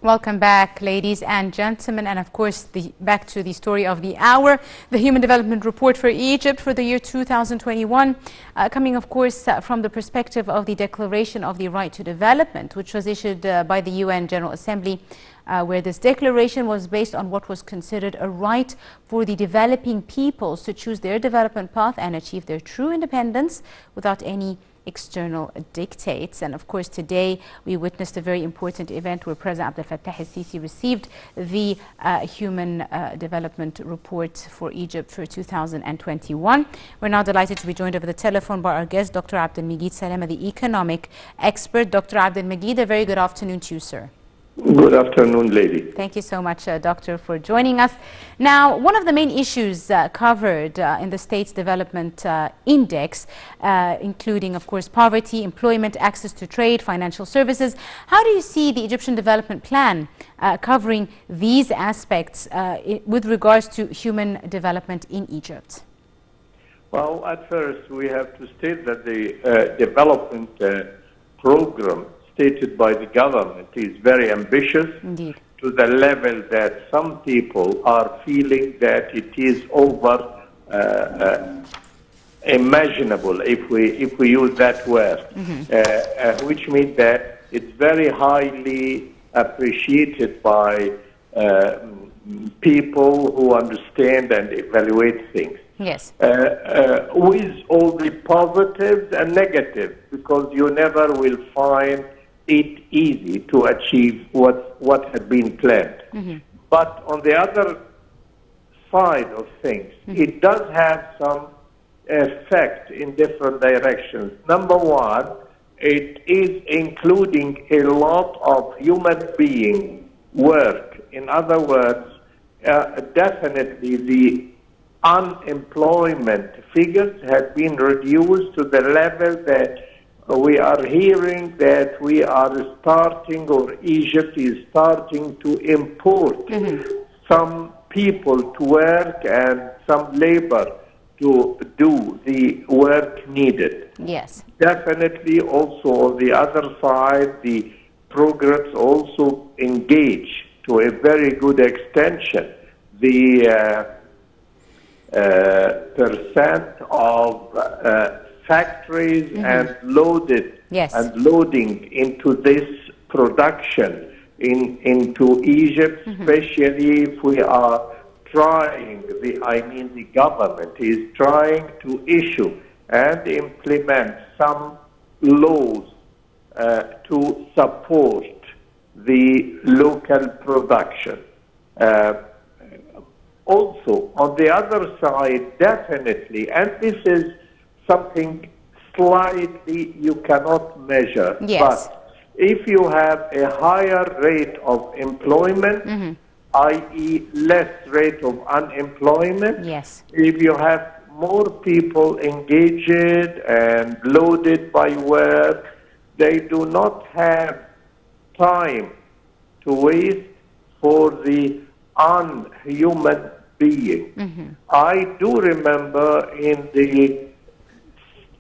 Welcome back, ladies and gentlemen, and of course back to the story of the hour, the Human Development Report for Egypt for the year 2021, coming of course from the perspective of the Declaration of the Right to Development, which was issued by the UN General Assembly, where this declaration was based on what was considered a right for the developing peoples to choose their development path and achieve their true independence without any external dictates. And of course today we witnessed a very important event where President Abdel Fattah el-Sisi received the Human Development Report for Egypt for 2021. We're now delighted to be joined over the telephone by our guest, Dr. Abdel Megeed Salama, the economic expert. Dr. Abdel Megeed, a very good afternoon to you, sir. Good afternoon, lady. Thank you so much, Doctor, for joining us. Now, one of the main issues covered in the State's Development Index, including, of course, poverty, employment, access to trade, financial services. How do you see the Egyptian Development Plan covering these aspects with regards to human development in Egypt? Well, at first, we have to state that the development program stated by the government is very ambitious. Indeed. To the level that some people are feeling that it is over imaginable, if we use that word, which means that it's very highly appreciated by people who understand and evaluate things. Yes. With all the positives and negatives, because you never will find it easy to achieve what had been planned. But on the other side of things, it does have some effect in different directions. Number one, it is including a lot of human being work. In other words, definitely the unemployment figures have been reduced to the level that we are hearing that we are starting, or Egypt is starting to import some people to work and some labor to do the work needed. Yes. Definitely also on the other side, the programs also engage to a very good extension the percent of factories and loading into this production into Egypt, especially if we are trying, the government is trying to issue and implement some laws to support the local production. Also, on the other side, definitely, and this is something slightly you cannot measure. Yes. But if you have a higher rate of employment, i.e. less rate of unemployment, yes. If you have more people engaged and loaded by work, they do not have time to waste for the unhuman being. I do remember in the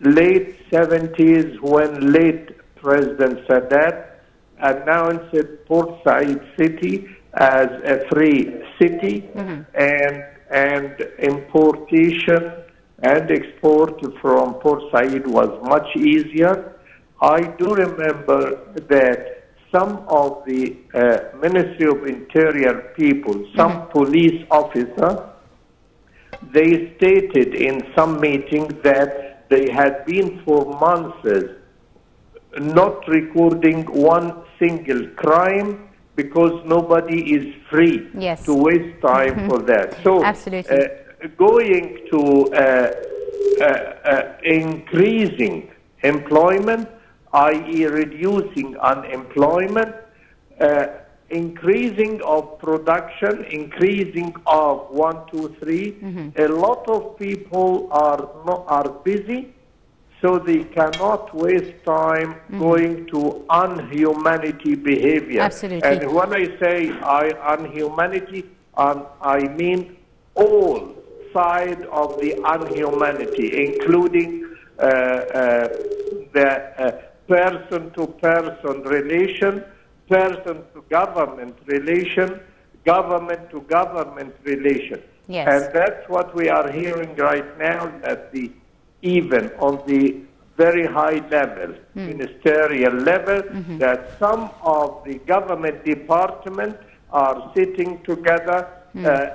late 70s when late President Sadat announced Port Said city as a free city, and importation and export from Port Said was much easier. I do remember that some of the Ministry of Interior people, some police officers, they stated in some meetings that they had been for months not recording one single crime because nobody is free to waste time for that. So going to increasing employment, i.e. reducing unemployment, increasing of production, increasing of 1, 2, 3. A lot of people are busy, so they cannot waste time going to unhumanity behavior. Absolutely. And when I say unhumanity, I mean all sides of the unhumanity, including the person-to-person relation, person-to-government relation, government-to-government relation. Yes. And that's what we are hearing right now, that even on the very high level, ministerial level, that some of the government departments are sitting together,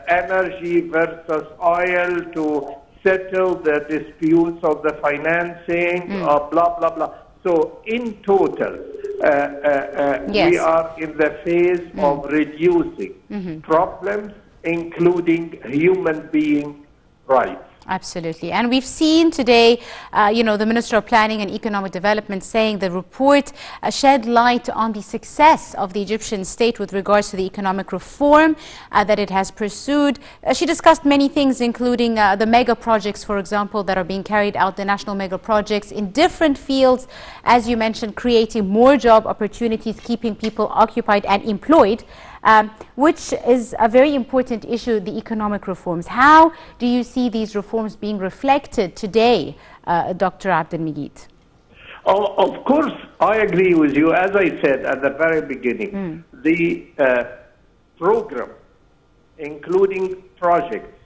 energy versus oil, to settle the disputes of the financing, blah, blah, blah. So in total, we are in the phase of reducing problems, including human being rights. Absolutely. And we've seen today, the Minister of Planning and Economic Development saying the report shed light on the success of the Egyptian state with regards to the economic reform that it has pursued. She discussed many things, including the mega projects, for example, that are being carried out, the national mega projects in different fields, as you mentioned, creating more job opportunities, keeping people occupied and employed. Which is a very important issue, the economic reforms. How do you see these reforms being reflected today, Dr. Abdelmegid? Oh, of course, I agree with you. As I said at the very beginning, the program, including projects,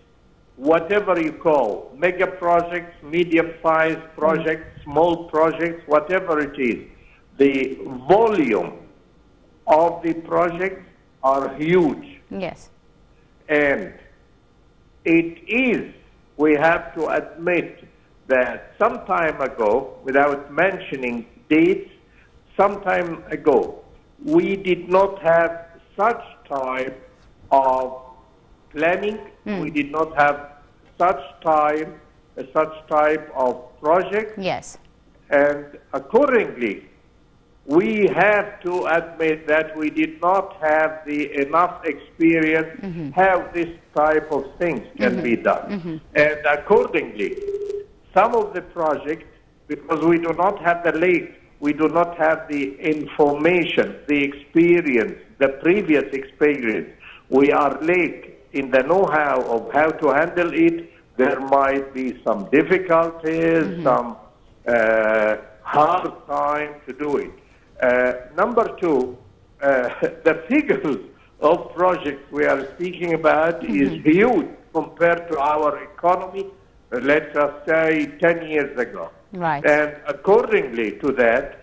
whatever you call, mega projects, medium-sized projects, small projects, whatever it is, the volume of the projects are huge. Yes. And it is, we have to admit that some time ago, without mentioning dates, some time ago, we did not have such type of planning, we did not have such type of project. Yes. And accordingly, we have to admit that we did not have enough experience how this type of things can be done. And accordingly, some of the projects, because we do not have the lake, we do not have the information, the experience, the previous experience, we are late in the know-how of how to handle it. There might be some difficulties, some hard time to do it. Number two, the figures of projects we are speaking about is huge compared to our economy, let's just say 10 years ago. Right. And accordingly to that,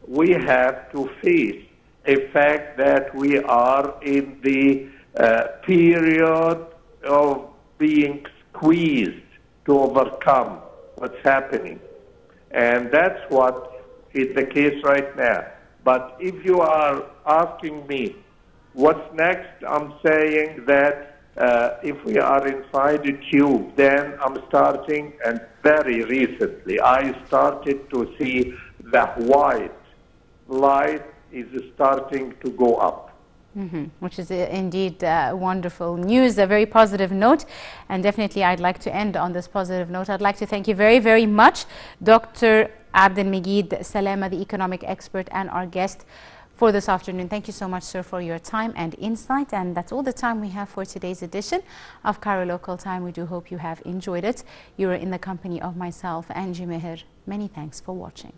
we have to face a fact that we are in the period of being squeezed to overcome what's happening. And that's what is the case right now. But if you are asking me what's next, I'm saying that if we are inside a tube, then I'm starting, and very recently, I started to see the white light is starting to go up. Which is indeed wonderful news, a very positive note. And definitely I'd like to end on this positive note. I'd like to thank you very, very much, Dr. Abdelmegid Salama, the economic expert and our guest for this afternoon. Thank you so much, sir, for your time and insight. And that's all the time we have for today's edition of Cairo Local Time. We do hope you have enjoyed it. You were in the company of myself and Jumehir. Many thanks for watching.